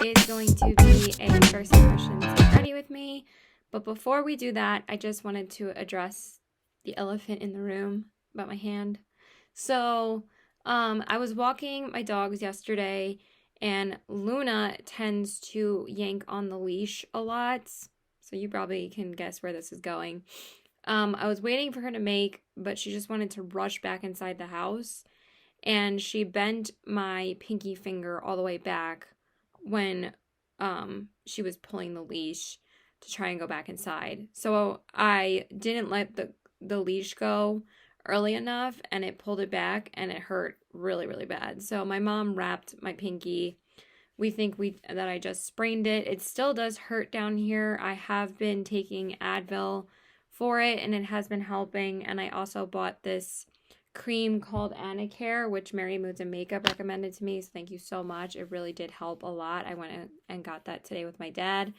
is going to be a first impressions get ready with me. But before we do that, I just wanted to address the elephant in the room about my hand. So, I was walking my dogs yesterday, and Luna tends to yank on the leash a lot. So you probably can guess where this is going. I was waiting for her to make, but she just wanted to rush back inside the house. And she bent my pinky finger all the way back when she was pulling the leash to try and go back inside. So I didn't let the leash go early enough, and it pulled it back, and it hurt really, really bad. So my mom wrapped my pinky. We think that I just sprained it. It still does hurt down here. I have been taking Advil for it, and it has been helping. And I also bought this cream called Anacare, which Mary Moods and Makeup recommended to me. So thank you so much. It really did help a lot. I went and got that today with my dad,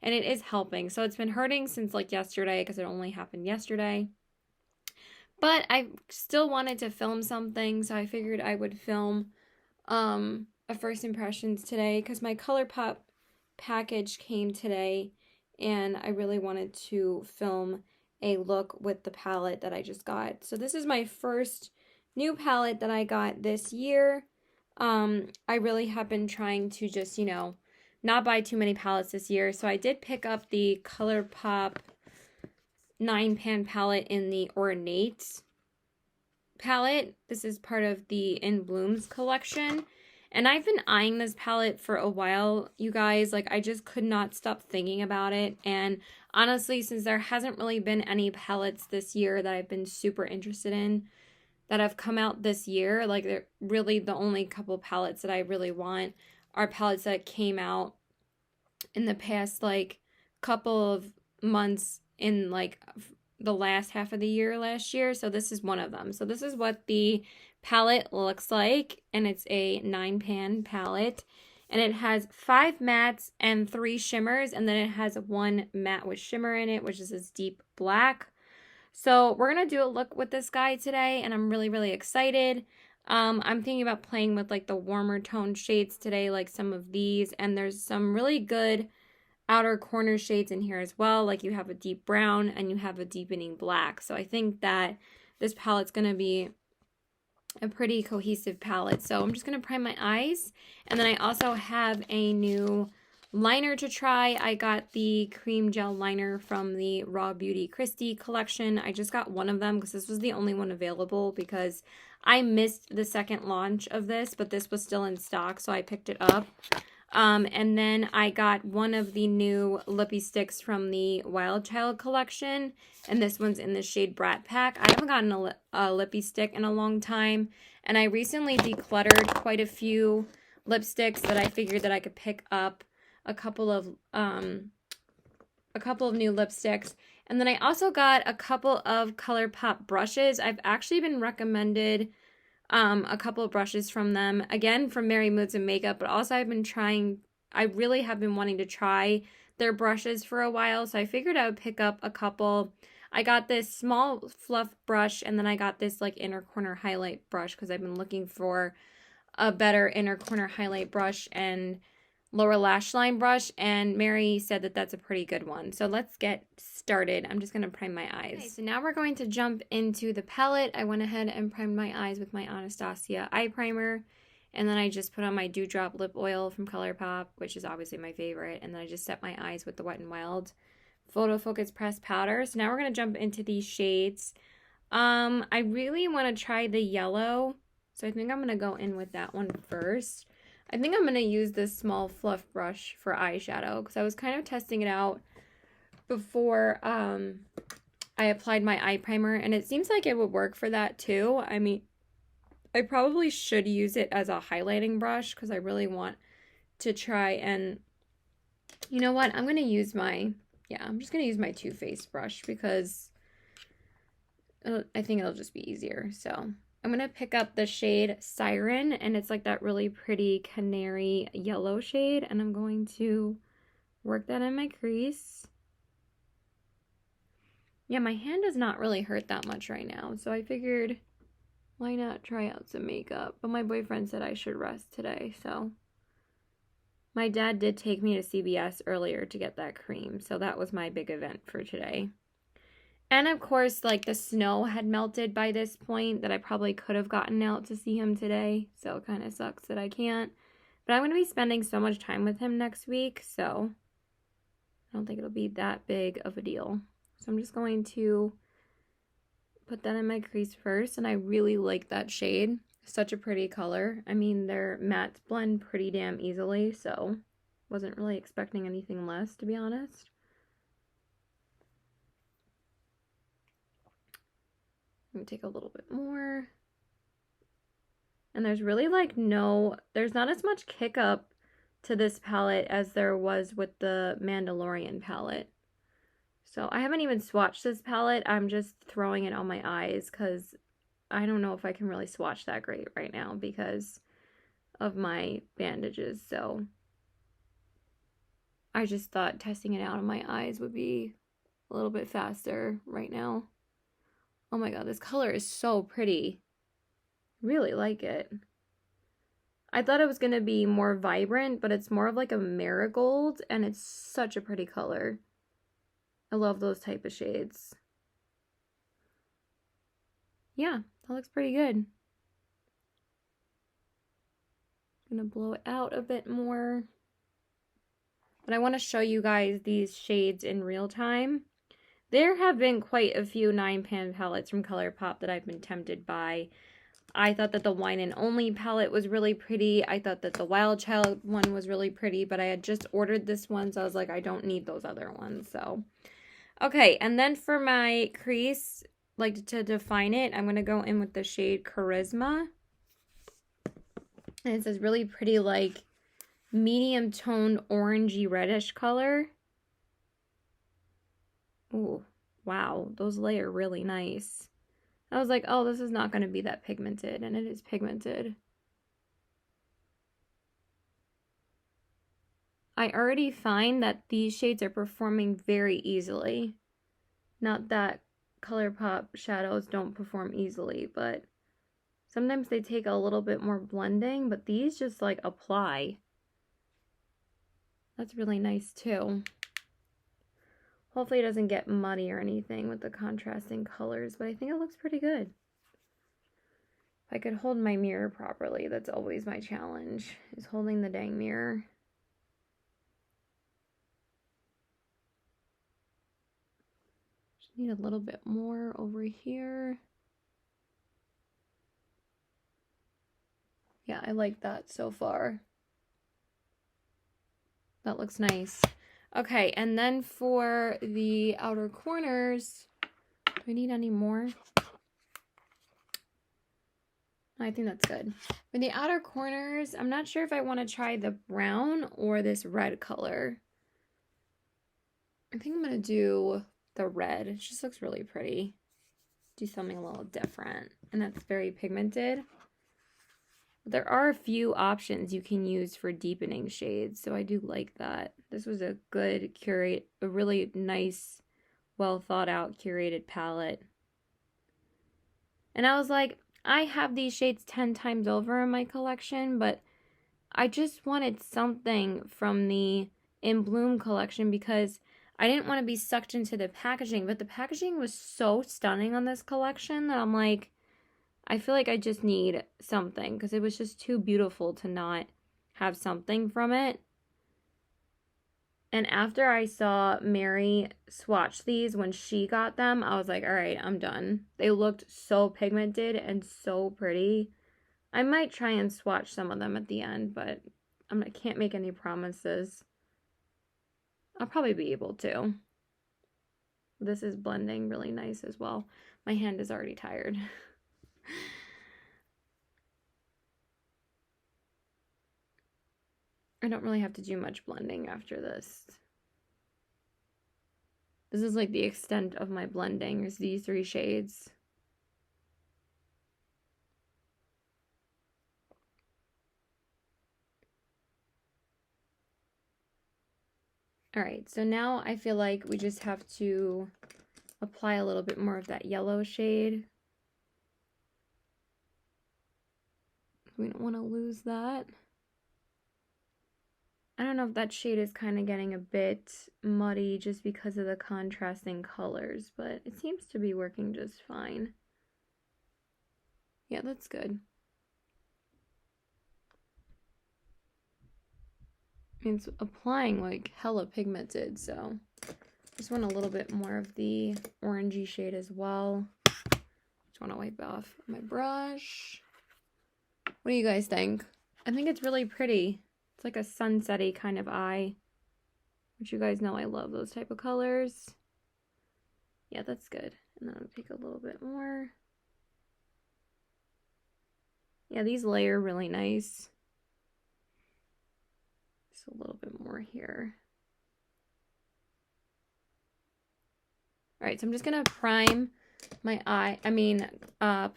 and it is helping. So it's been hurting since like yesterday because it only happened yesterday. But I still wanted to film something, so I figured I would film a first impressions today because my Colourpop package came today, and I really wanted to film a look with the palette that I just got. So this is my first new palette that I got this year. I really have been trying to just, not buy too many palettes this year. So I did pick up the Colourpop 9-pan palette in the Ornate palette. This is part of the In Blooms collection. And I've been eyeing this palette for a while, you guys. Like, I just could not stop thinking about it. And honestly, since there hasn't really been any palettes this year that I've been super interested in that have come out this year, like, they're really the only couple palettes that I really want are palettes that came out in the past, like, couple of months in, like, the last half of the year last year. So this is one of them. So this is what the palette looks like, and it's a 9-pan palette, and it has 5 mattes and 3 shimmers, and then it has 1 matte with shimmer in it, which is this deep black. So we're gonna do a look with this guy today, and I'm really, really excited. I'm thinking about playing with like the warmer tone shades today, like some of these, and there's some really good outer corner shades in here as well. Like you have a deep brown and you have a deepening black. So I think that this palette's gonna be a pretty cohesive palette. So I'm just going to prime my eyes. And then I also have a new liner to try. I got the cream gel liner from the Raw Beauty Christie collection. I just got one of them because this was the only one available because I missed the second launch of this, but this was still in stock, so I picked it up. And then I got one of the new lippie sticks from the Wild Child collection, and this one's in the shade Brat Pack. I haven't gotten a lippie stick in a long time, and I recently decluttered quite a few lipsticks that I figured that I could pick up a couple of new lipsticks. And then I also got a couple of Colourpop brushes. I've actually been recommended a couple of brushes from them, again from Mary Moods and Makeup, but also I really have been wanting to try their brushes for a while, so I figured I would pick up a couple. I got this small fluff brush, and then I got this like inner corner highlight brush because I've been looking for a better inner corner highlight brush and lower lash line brush, and Mary said that that's a pretty good one. So let's get started. I'm just going to prime my eyes. Okay, so now we're going to jump into the palette. I went ahead and primed my eyes with my Anastasia eye primer, and then I just put on my Dewdrop lip oil from Colourpop, which is obviously my favorite, and then I just set my eyes with the Wet n Wild Photo Focus Pressed Powder. So now we're going to jump into these shades. I really want to try the yellow, so I think I'm going to go in with that one first. I think I'm going to use this small fluff brush for eyeshadow because I was kind of testing it out before I applied my eye primer, and it seems like it would work for that too. I mean, I probably should use it as a highlighting brush because I really want to try and, you know what, I'm going to use I'm just going to use my Too Faced brush because I think it'll just be easier. So I'm going to pick up the shade Siren, and it's like that really pretty canary yellow shade, and I'm going to work that in my crease. Yeah, my hand does not really hurt that much right now, so I figured why not try out some makeup? But my boyfriend said I should rest today, so My dad did take me to CVS earlier to get that cream, so that was my big event for today. And of course, like, the snow had melted by this point that I probably could have gotten out to see him today, so it kind of sucks that I can't. But I'm going to be spending so much time with him next week, so I don't think it'll be that big of a deal. So I'm just going to put that in my crease first, and I really like that shade. Such a pretty color. I mean, their mattes blend pretty damn easily, so wasn't really expecting anything less, to be honest. Let me take a little bit more. And there's really like there's not as much kick up to this palette as there was with the Mandalorian palette. So I haven't even swatched this palette. I'm just throwing it on my eyes because I don't know if I can really swatch that great right now because of my bandages. So I just thought testing it out on my eyes would be a little bit faster right now. Oh my god, this color is so pretty. Really like it. I thought it was going to be more vibrant, but it's more of like a marigold, and it's such a pretty color. I love those type of shades. Yeah, that looks pretty good. I'm going to blow it out a bit more. But I want to show you guys these shades in real time. There have been quite a few 9-pan palettes from Colourpop that I've been tempted by. I thought that the Wine and Only palette was really pretty. I thought that the Wild Child one was really pretty, but I had just ordered this one, so I was like, I don't need those other ones. So, okay, and then for my crease, like to define it, I'm going to go in with the shade Charisma. And it's this really pretty, like, medium toned orangey reddish color. Ooh, wow, those layer really nice. I was like, oh, this is not going to be that pigmented, and it is pigmented. I already find that these shades are performing very easily. Not that Colourpop shadows don't perform easily, but sometimes they take a little bit more blending, but these just like apply. That's really nice too. Hopefully it doesn't get muddy or anything with the contrasting colors, but I think it looks pretty good. If I could hold my mirror properly, that's always my challenge, is holding the dang mirror. Just need a little bit more over here. Yeah, I like that so far. That looks nice. Okay, and then for the outer corners, do I need any more? I think that's good. For the outer corners, I'm not sure if I want to try the brown or this red color. I think I'm going to do the red. It just looks really pretty. Do something a little different. And that's very pigmented. There are a few options you can use for deepening shades, so I do like that. This was a good a really nice, well thought out curated palette. And I was like, I have these shades 10 times over in my collection, but I just wanted something from the In Bloom collection because I didn't want to be sucked into the packaging, but the packaging was so stunning on this collection that I'm like, I feel like I just need something because it was just too beautiful to not have something from it. And after I saw Mary swatch these when she got them, I was like, all right, I'm done. They looked so pigmented and so pretty. I might try and swatch some of them at the end, but I can't make any promises. I'll probably be able to. This is blending really nice as well. My hand is already tired. I don't really have to do much blending after this. This is like the extent of my blending, is these 3 shades. All right, so now I feel like we just have to apply a little bit more of that yellow shade. We don't want to lose that. I don't know if that shade is kind of getting a bit muddy just because of the contrasting colors, but it seems to be working just fine. Yeah, that's good. It's applying like hella pigmented, so just want a little bit more of the orangey shade as well. Just want to wipe off my brush. What do you guys think? I think it's really pretty. It's like a sunsetty kind of eye, which you guys know I love those type of colors. Yeah, that's good. And then I'll take a little bit more. Yeah, these layer really nice. Just a little bit more here. All right, so I'm just gonna prime my eye.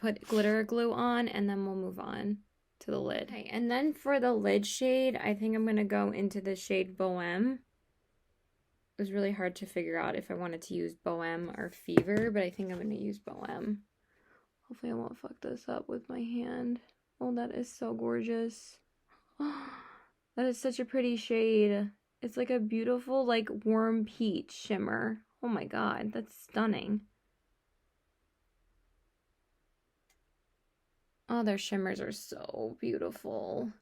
Put glitter glue on, and then we'll move on to the lid. Okay, and then for the lid shade, I think I'm gonna go into the shade Bohème. It was really hard to figure out if I wanted to use Bohème or Fever, but I think I'm gonna use Bohème. Hopefully I won't fuck this up with my hand. Oh, that is so gorgeous. That is such a pretty shade. It's like a beautiful, like, warm peach shimmer. Oh my god, that's stunning. Oh, their shimmers are so beautiful.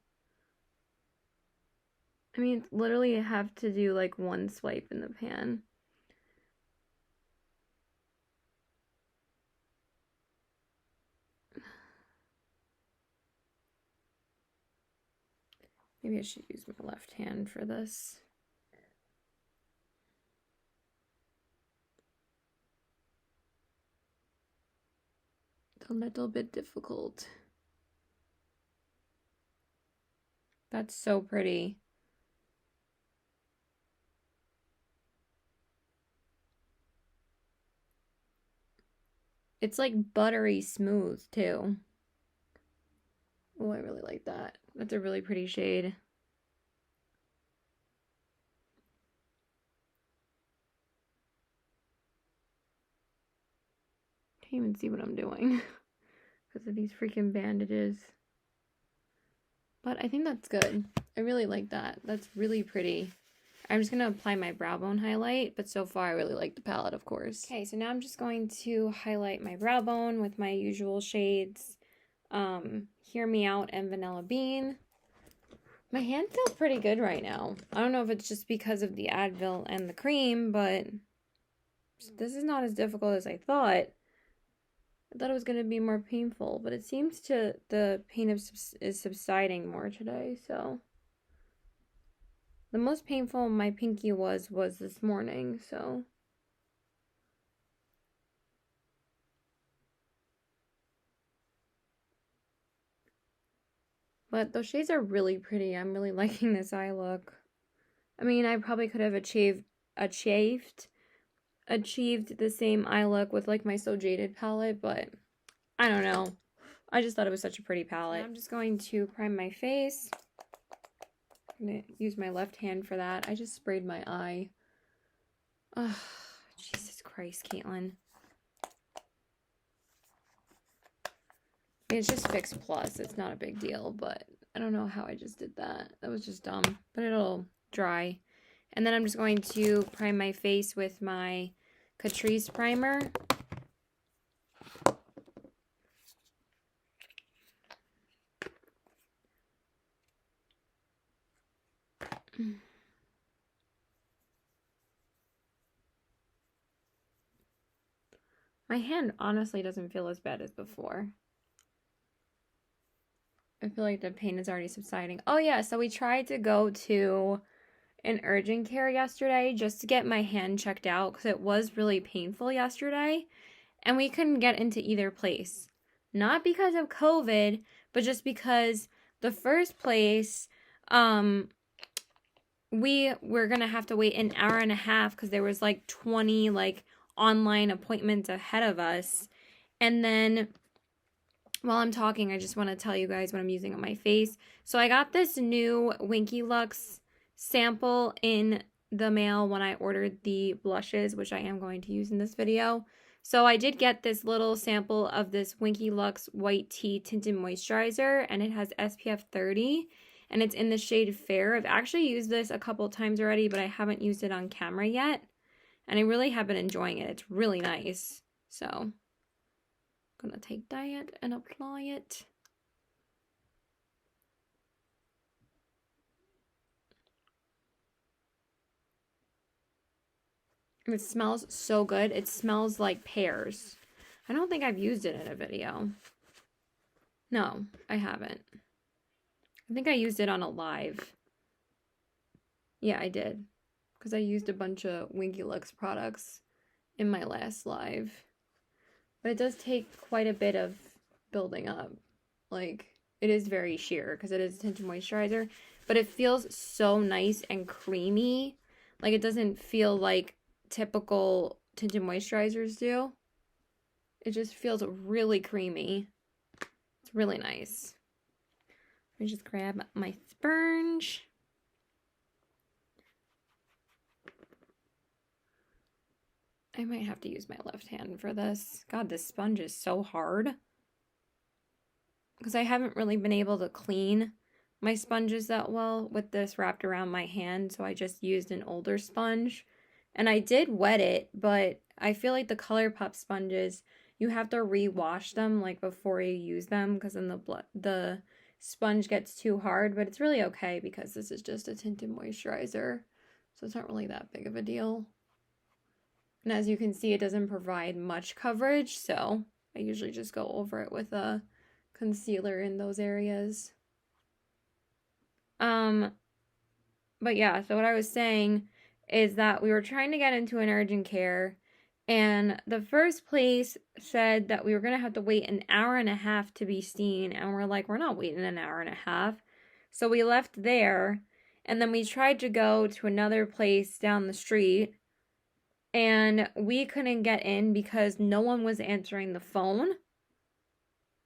I mean, literally you have to do like one swipe in the pan. Maybe I should use my left hand for this. It's a little bit difficult. That's so pretty. It's like buttery smooth too. Oh, I really like that. That's a really pretty shade. Can't even see what I'm doing because of these freaking bandages. But I think that's good. I really like that. That's really pretty. I'm just going to apply my brow bone highlight, but so far I really like the palette, of course. Okay, so now I'm just going to highlight my brow bone with my usual shades, Hear Me Out and Vanilla Bean. My hand feels pretty good right now. I don't know if it's just because of the Advil and the cream, but this is not as difficult as I thought. I thought it was going to be more painful, but it seems the pain is subsiding more today, so. The most painful my pinky was this morning, so. But those shades are really pretty. I'm really liking this eye look. I mean, I probably could have achieved the same eye look with like my So Jaded palette, but I don't know. I just thought it was such a pretty palette. I'm just going to prime my face. I'm going to use my left hand for that. I just sprayed my eye. Oh, Jesus Christ, Caitlin. It's just Fix Plus. It's not a big deal, but I don't know how I just did that. That was just dumb, but it'll dry. And then I'm just going to prime my face with my Catrice primer. My hand honestly doesn't feel as bad as before. I feel like the pain is already subsiding. Oh yeah, so we tried to go to an urgent care yesterday just to get my hand checked out because it was really painful yesterday, and we couldn't get into either place. Not because of COVID, but just because the first place, we were gonna have to wait an hour and a half because there was like 20 like online appointments ahead of us. And then while I'm talking, I just want to tell you guys what I'm using on my face. So I got this new Winky Lux sample in the mail when I ordered the blushes, which I am going to use in this video. So I did get this little sample of this Winky Lux White Tea Tinted Moisturizer, and it has SPF 30. and it's in the shade Fair. I've actually used this a couple times already, but I haven't used it on camera yet, and I really have been enjoying it. It's really nice. So I'm gonna take that and apply it. It smells so good. It smells like pears. I don't think I've used it in a video. No, I haven't. I think I used it on a live. Yeah, I did. Because I used a bunch of Winky Lux products in my last live. But it does take quite a bit of building up. Like, it is very sheer because it is a tinted moisturizer. But it feels so nice and creamy. Like, it doesn't feel like typical tinted moisturizers do. It just feels really creamy. It's really nice. Let me just grab my sponge. I might have to use my left hand for this. God, this sponge is so hard. Because I haven't really been able to clean my sponges that well with this wrapped around my hand. So I just used an older sponge. And I did wet it, but I feel like the Colourpop sponges, you have to re-wash them like before you use them, because then the sponge gets too hard. But it's really okay because this is just a tinted moisturizer, so it's not really that big of a deal. And as you can see, it doesn't provide much coverage, so I usually just go over it with a concealer in those areas. But yeah, so what I was saying is that we were trying to get into an urgent care, and the first place said that we were going to have to wait an hour and a half to be seen, and we're like, we're not waiting an hour and a half. So we left there, and then we tried to go to another place down the street, and we couldn't get in because no one was answering the phone,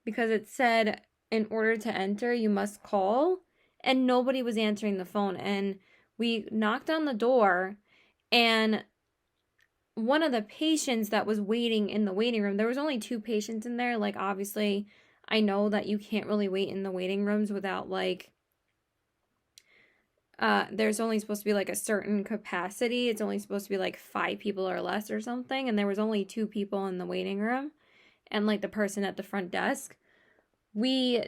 because it said in order to enter you must call, and nobody was answering the phone. And we knocked on the door, and one of the patients that was waiting in the waiting room, there was only 2 patients in there. Like, obviously, I know that you can't really wait in the waiting rooms without, like, there's only supposed to be, like, a certain capacity. It's only supposed to be, like, 5 people or less or something. And there was only 2 people in the waiting room and, like, the person at the front desk. We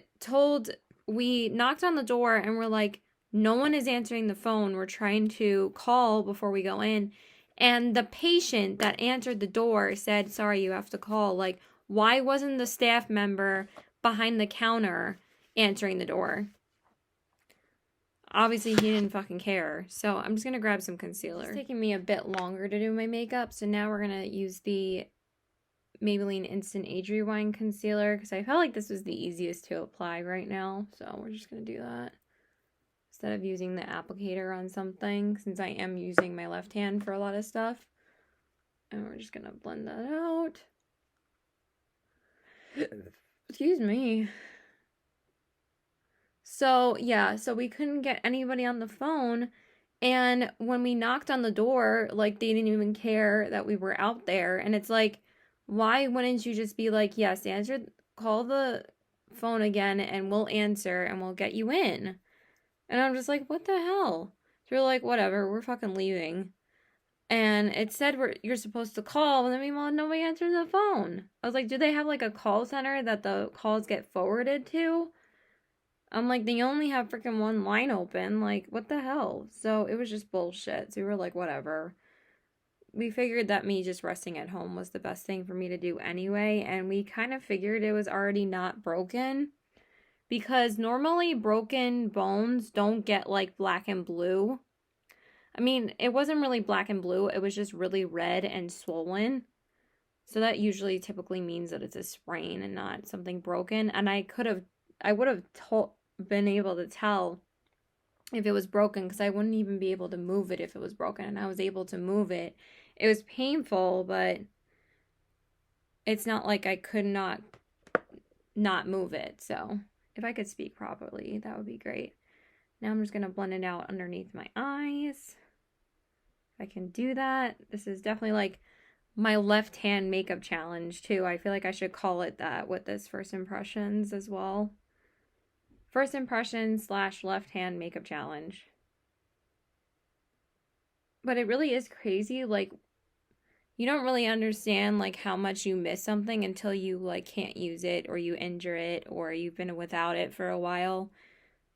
knocked on the door, and we're like, no one is answering the phone. We're trying to call before we go in. And the patient that answered the door said, sorry, you have to call. Like, why wasn't the staff member behind the counter answering the door? Obviously, he didn't fucking care. So I'm just going to grab some concealer. It's taking me a bit longer to do my makeup. So now we're going to use the Maybelline Instant Age Rewind Concealer, because I felt like this was the easiest to apply right now. So we're just going to do that instead of using the applicator on something, since I am using my left hand for a lot of stuff. And we're just going to blend that out. Excuse me. So, yeah, so we couldn't get anybody on the phone. And when we knocked on the door, like, they didn't even care that we were out there. And it's like, why wouldn't you just be like, yes, call the phone again and we'll answer and we'll get you in? And I'm just like, what the hell? So we're like, whatever, we're fucking leaving. And it said you're supposed to call, and then meanwhile, nobody answered the phone. I was like, do they have, like, a call center that the calls get forwarded to? I'm like, they only have freaking one line open. Like, what the hell? So it was just bullshit. So we were like, whatever. We figured that me just resting at home was the best thing for me to do anyway. And we kind of figured it was already not broken, because normally broken bones don't get, like, black and blue. I mean, it wasn't really black and blue. It was just really red and swollen. So that usually typically means that it's a sprain and not something broken. And I would have been able to tell if it was broken, because I wouldn't even be able to move it if it was broken. And I was able to move it. It was painful, but it's not like I could not move it. So if I could speak properly, that would be great. Now I'm just going to blend it out underneath my eyes. If I can do that. This is definitely like my left hand makeup challenge too. I feel like I should call it that with this first impressions as well. First impression / left hand makeup challenge. But it really is crazy. Like, you don't really understand like how much you miss something until you like can't use it, or you injure it, or you've been without it for a while.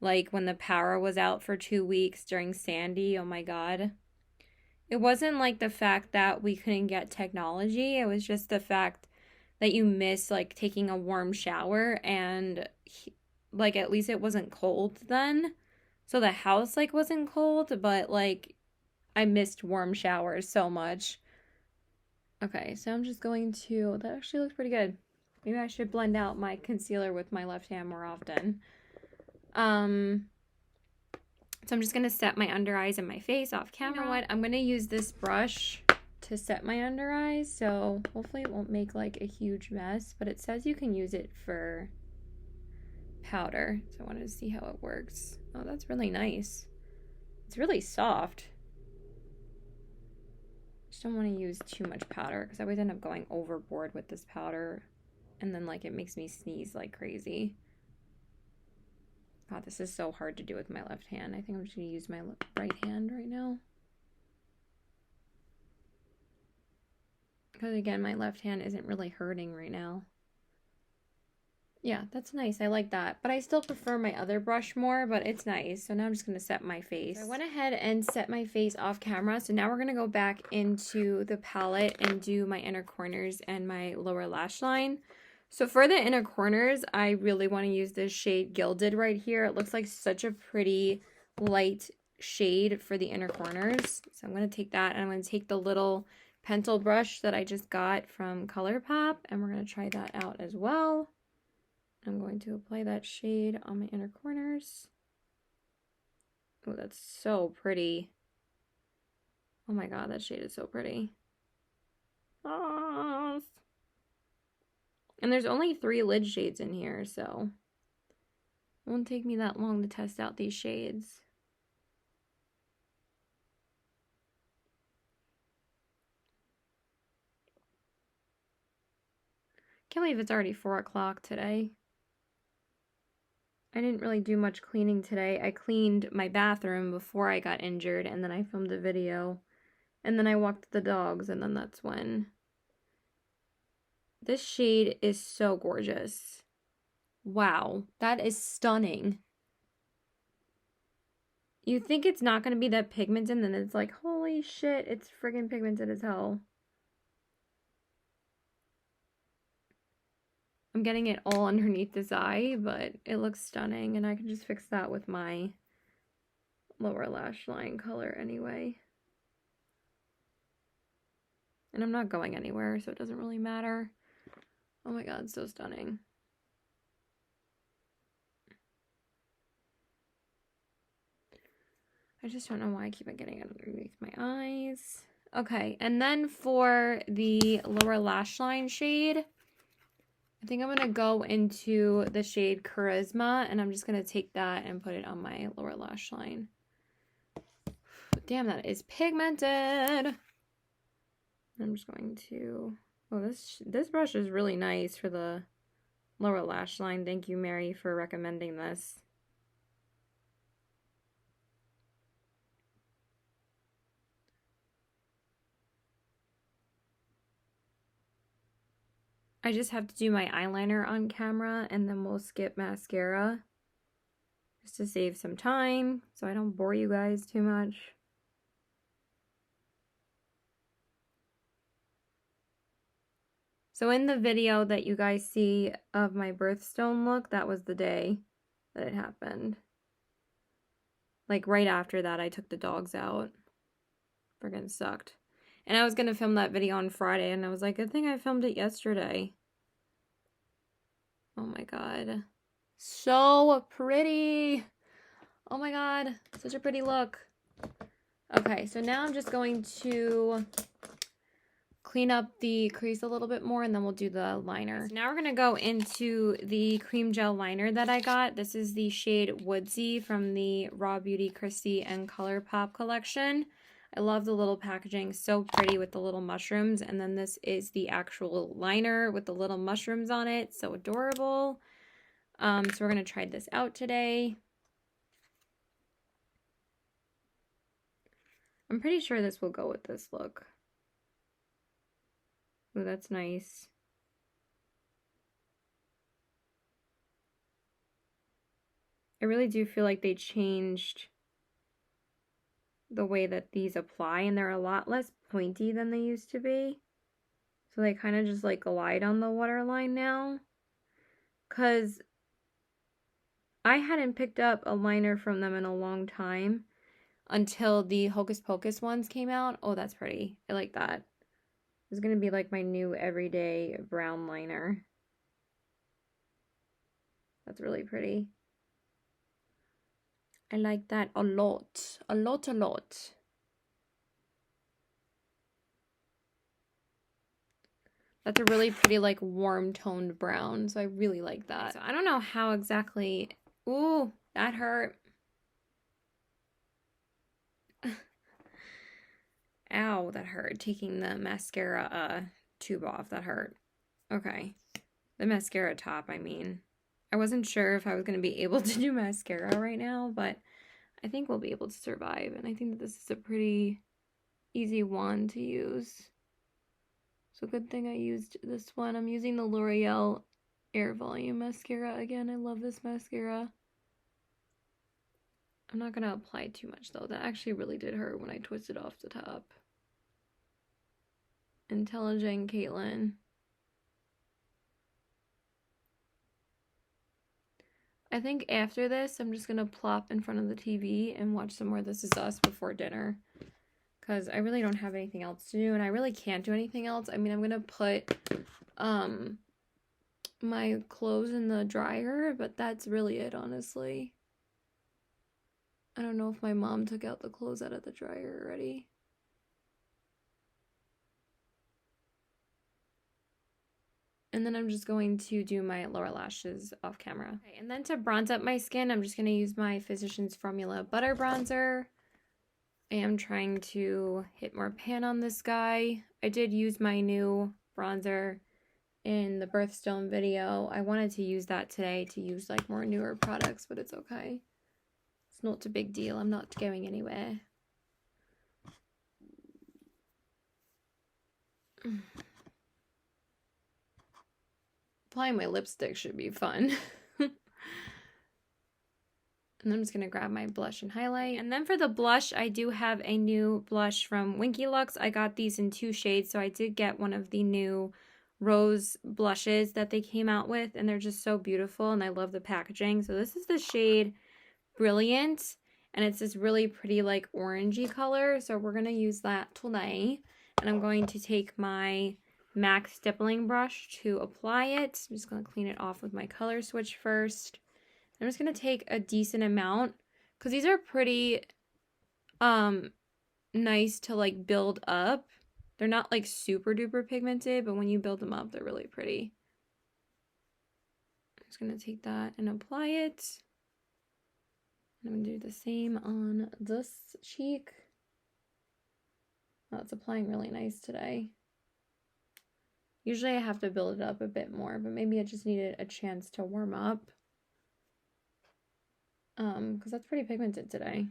Like when the power was out for 2 weeks during Sandy, oh my God. It wasn't like the fact that we couldn't get technology. It was just the fact that you miss like taking a warm shower, and like at least it wasn't cold then. So the house like wasn't cold, but like I missed warm showers so much. Okay, so I'm just going to, that actually looks pretty good. Maybe I should blend out my concealer with my left hand more often. So I'm just going to set my under eyes and my face off camera. You know what? I'm going to use this brush to set my under eyes, so hopefully it won't make like a huge mess, but it says you can use it for powder, so I wanted to see how it works. Oh, that's really nice. It's really soft. Just don't want to use too much powder because I always end up going overboard with this powder, and then like it makes me sneeze like crazy. God, this is so hard to do with my left hand. I think I'm just going to use my right hand right now. Because again, my left hand isn't really hurting right now. Yeah, that's nice. I like that. But I still prefer my other brush more, but it's nice. So now I'm just going to set my face. So I went ahead and set my face off camera. So now we're going to go back into the palette and do my inner corners and my lower lash line. So for the inner corners, I really want to use this shade Gilded right here. It looks like such a pretty light shade for the inner corners. So I'm going to take that, and I'm going to take the little pencil brush that I just got from Colourpop, and we're going to try that out as well. I'm going to apply that shade on my inner corners. Oh, that's so pretty. Oh my God, that shade is so pretty. Oh. And there's only 3 lid shades in here, so it won't take me that long to test out these shades. Can't believe it's already 4 o'clock today. I didn't really do much cleaning today. I cleaned my bathroom before I got injured, and then I filmed a video, and then I walked the dogs, and then that's when. This shade is so gorgeous. Wow, that is stunning. You think it's not going to be that pigmented, and then it's like, holy shit, it's friggin' pigmented as hell. I'm getting it all underneath this eye, but it looks stunning, and I can just fix that with my lower lash line color anyway. And I'm not going anywhere, so it doesn't really matter. Oh my God, so stunning. I just don't know why I keep on getting it underneath my eyes. Okay, and then for the lower lash line shade, I think I'm going to go into the shade Charisma, and I'm just going to take that and put it on my lower lash line. Damn, that is pigmented. I'm just going to... Oh, this brush is really nice for the lower lash line. Thank you, Mary, for recommending this. I just have to do my eyeliner on camera, and then we'll skip mascara just to save some time so I don't bore you guys too much. So in the video that you guys see of my birthstone look, that was the day that it happened. Like right after that, I took the dogs out. Friggin' sucked. And I was going to film that video on Friday, and I was like, good thing I filmed it yesterday. Oh my God. So pretty. Oh my God. Such a pretty look. Okay, so now I'm just going to clean up the crease a little bit more, and then we'll do the liner. So now we're going to go into the cream gel liner that I got. This is the shade Woodsy from the Raw Beauty Christy and Colourpop collection. I love the little packaging, so pretty with the little mushrooms. And then this is the actual liner with the little mushrooms on it, so adorable. So we're going to try this out today. I'm pretty sure this will go with this look. Oh, that's nice. I really do feel like they changed the way that these apply, and they're a lot less pointy than they used to be. So they kind of just like glide on the waterline now. Because I hadn't picked up a liner from them in a long time until the Hocus Pocus ones came out. Oh, that's pretty. I like that. It's going to be like my new everyday brown liner. That's really pretty. I like that a lot. A lot, a lot. That's a really pretty, like, warm toned brown. So I really like that. So I don't know how exactly. Ooh, that hurt. Ow, that hurt. Taking the mascara tube off. That hurt. Okay. The mascara top, I mean. I wasn't sure if I was going to be able to do mascara right now, but I think we'll be able to survive. And I think that this is a pretty easy one to use. So good thing I used this one. I'm using the L'Oreal Air Volume Mascara again. I love this mascara. I'm not going to apply too much though. That actually really did hurt when I twisted off the top. Intelligent Caitlin. I think after this, I'm just going to plop in front of the TV and watch some more This Is Us before dinner. Because I really don't have anything else to do, and I really can't do anything else. I mean, I'm going to put my clothes in the dryer, but that's really it, honestly. I don't know if my mom took out the clothes out of the dryer already. And then I'm just going to do my lower lashes off camera. Okay, and then to bronze up my skin, I'm just going to use my Physicians Formula Butter Bronzer. I am trying to hit more pan on this guy. I did use my new bronzer in the birthstone video. I wanted to use that today to use like more newer products, but it's okay. It's not a big deal. I'm not going anywhere. Applying my lipstick should be fun. And I'm just going to grab my blush and highlight. And then for the blush, I do have a new blush from Winky Lux. I got these in 2 shades, so I did get one of the new rose blushes that they came out with, and they're just so beautiful, and I love the packaging. So this is the shade Brilliant, and it's this really pretty like orangey color, so we're going to use that today. And I'm going to take my MAC stippling brush to apply it. I'm just going to clean it off with my color switch first. I'm just going to take a decent amount because these are pretty nice to like build up. They're not like super duper pigmented, but when you build them up, they're really pretty. I'm just going to take that and apply it. I'm going to do the same on this cheek. Oh, it's applying really nice today. Usually I have to build it up a bit more, but maybe I just needed a chance to warm up. Because that's pretty pigmented today.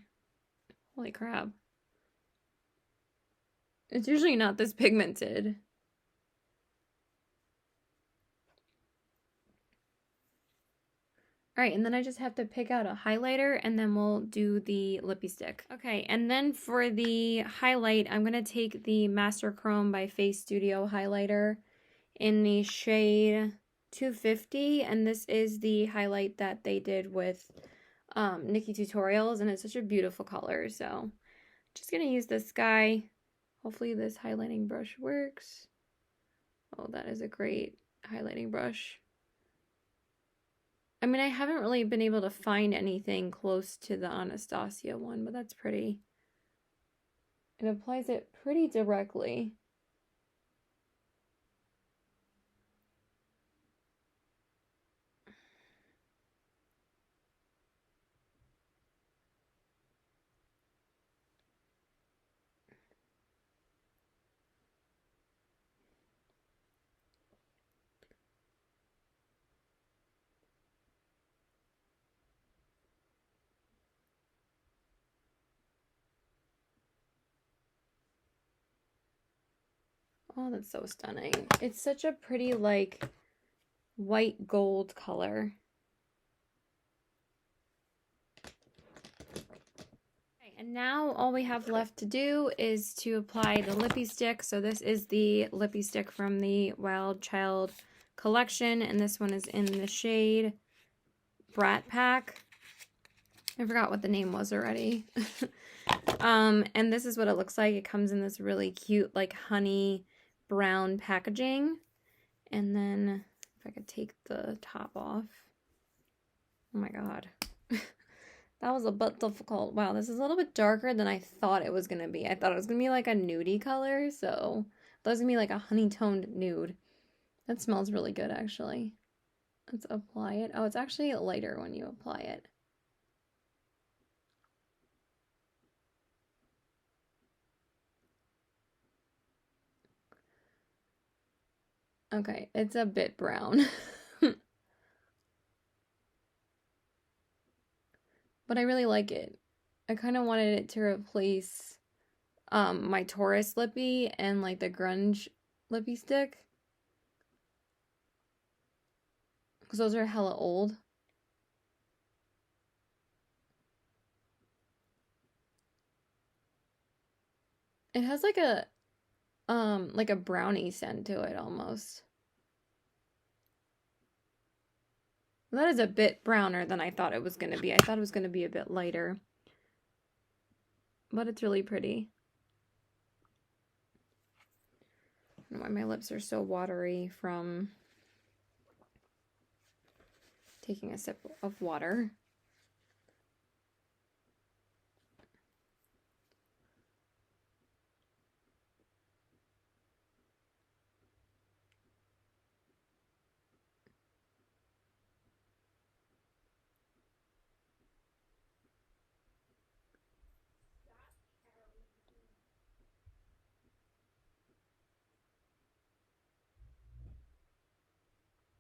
Holy crap. It's usually not this pigmented. Alright, and then I just have to pick out a highlighter and then we'll do the lippie stick. Okay, and then for the highlight, I'm going to take the Master Chrome by Face Studio highlighter in the shade 250, and this is the highlight that they did with Nikki Tutorials, and it's such a beautiful color. So I'm just gonna use this guy. Hopefully this highlighting brush works. Oh, that is a great highlighting brush. I mean, I haven't really been able to find anything close to the Anastasia one, but that's pretty. It applies it pretty directly. Oh, that's so stunning. It's such a pretty, like, white gold color. Okay, and now all we have left to do is to apply the lippie stick. So this is the lippie stick from the Wild Child collection, and this one is in the shade Brat Pack. I forgot what the name was already. And this is what it looks like. It comes in this really cute, like, honey brown packaging. And then if I could take the top off. Oh my god. That was a bit difficult. Wow, this is a little bit darker than I thought it was going to be. I thought it was going to be like a nudie color, so that was going to be like a honey-toned nude. That smells really good, actually. Let's apply it. Oh, it's actually lighter when you apply it. Okay, it's a bit brown. But I really like it. I kind of wanted it to replace my Taurus lippie and like the grunge lippie stick. Because those are hella old. It has like a brownie scent to it almost. That is a bit browner than I thought it was going to be. I thought it was going to be a bit lighter. But it's really pretty. I don't know why my lips are so watery from taking a sip of water.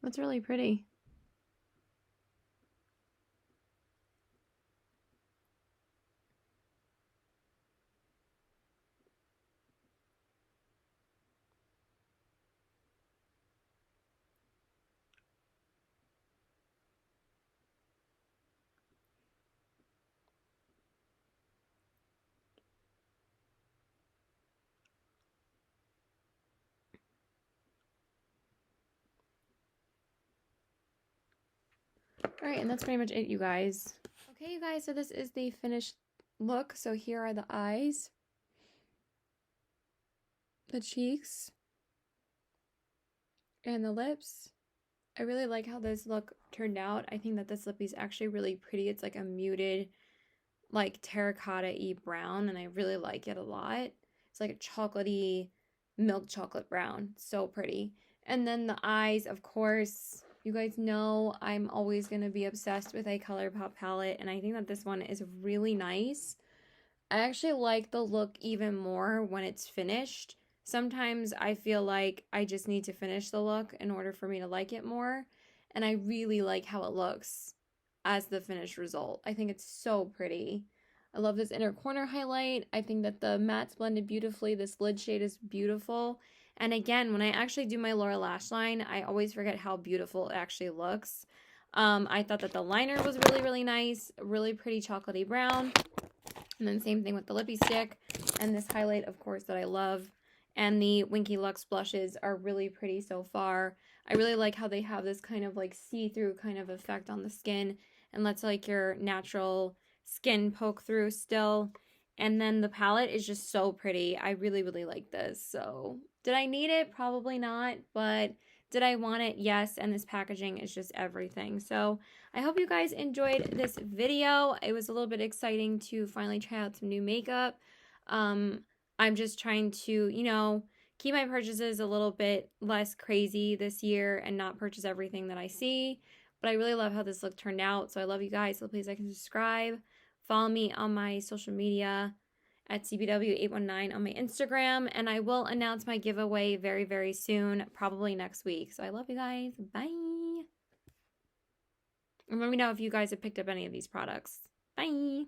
That's really pretty. Alright, and that's pretty much it, you guys. Okay, you guys, so this is the finished look. So here are the eyes, the cheeks, and the lips. I really like how this look turned out. I think that this lippie is actually really pretty. It's like a muted, like terracotta-y brown, and I really like it a lot. It's like a chocolatey, milk chocolate brown. So pretty. And then the eyes, of course, you guys know I'm always going to be obsessed with a Colourpop palette, and I think that this one is really nice. I actually like the look even more when it's finished. Sometimes I feel like I just need to finish the look in order for me to like it more, and I really like how it looks as the finished result. I think it's so pretty. I love this inner corner highlight. I think that the mattes blended beautifully. This lid shade is beautiful. And again, when I actually do my lower lash line, I always forget how beautiful it actually looks. I thought that the liner was really, really nice. Really pretty chocolatey brown. And then same thing with the lippie stick. And this highlight, of course, that I love. And the Winky Lux blushes are really pretty so far. I really like how they have this kind of like see-through kind of effect on the skin. And lets like your natural skin poke through still. And then the palette is just so pretty. I really, really like this. So did I need it? Probably not. But did I want it? Yes. And this packaging is just everything. So I hope you guys enjoyed this video. It was a little bit exciting to finally try out some new makeup. I'm just trying to, you know, keep my purchases a little bit less crazy this year and not purchase everything that I see. But I really love how this look turned out. So I love you guys. So please like and subscribe. Follow me on my social media at CBW819 on my Instagram. And I will announce my giveaway very, very soon, probably next week. So I love you guys. Bye. And let me know if you guys have picked up any of these products. Bye.